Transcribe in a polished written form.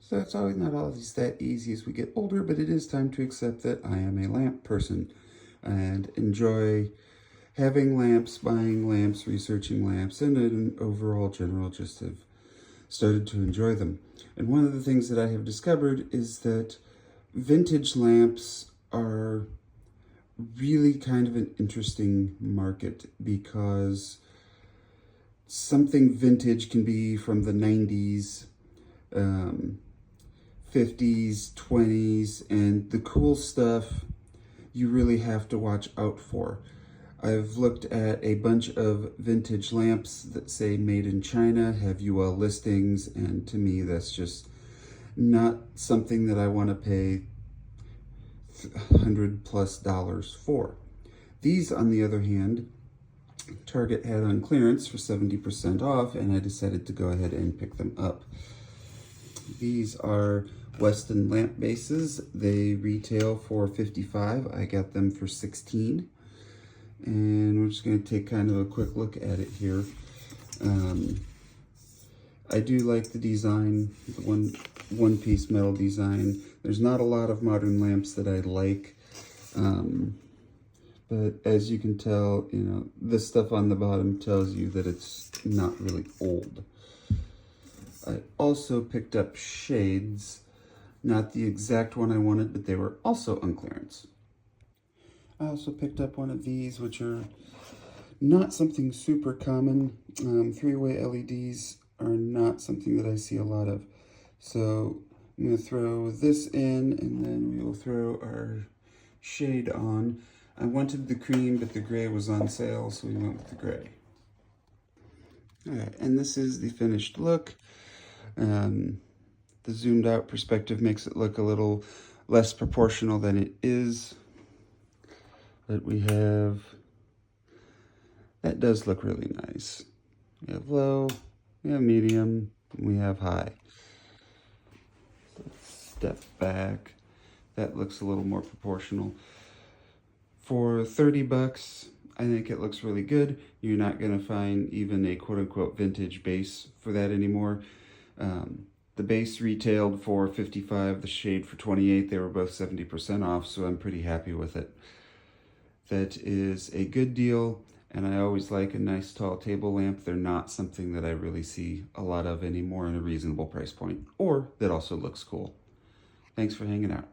So it's always not always that easy as we get older, but it is time to accept that I am a lamp person and enjoy having lamps, buying lamps, researching lamps, and in overall general just have started to enjoy them. And one of the things that I have discovered is that vintage lamps are really kind of an interesting market because something vintage can be from the 90s, 50s, 20s, and the cool stuff you really have to watch out for. I've looked at a bunch of vintage lamps that say made in China, have UL listings, and to me that's just not something that I want to pay $100+ for. These, on the other hand, Target had on clearance for 70% off, and I decided to go ahead and pick them up. These are Weston lamp bases. They retail for $55. I got them for $16. And we're just going to take kind of a quick look at it here. I do like the design, the one-piece metal design. There's not a lot of modern lamps that I like, but as you can tell, you know, this stuff on the bottom tells you that it's not really old. I also picked up shades, not the exact one I wanted, but they were also on clearance. I also picked up one of these, which are not something super common. Three-way LEDs are not something that I see a lot of. So I'm going to throw this in, and then we will throw our shade on. I wanted the cream, but the gray was on sale, so we went with the gray. All right, and this is the finished look. The zoomed out perspective makes it look a little less proportional than it is. But we have, that does look really nice. We have low, we have medium, and we have high. So step back. That looks a little more proportional. For 30 bucks, I think it looks really good. You're not gonna find even a quote-unquote vintage base for that anymore. The base retailed for $55, the shade for $28. They were both 70% off, so I'm pretty happy with it. That is a good deal, and I always like a nice tall table lamp. They're not something that I really see a lot of anymore in a reasonable price point, or that also looks cool. Thanks for hanging out.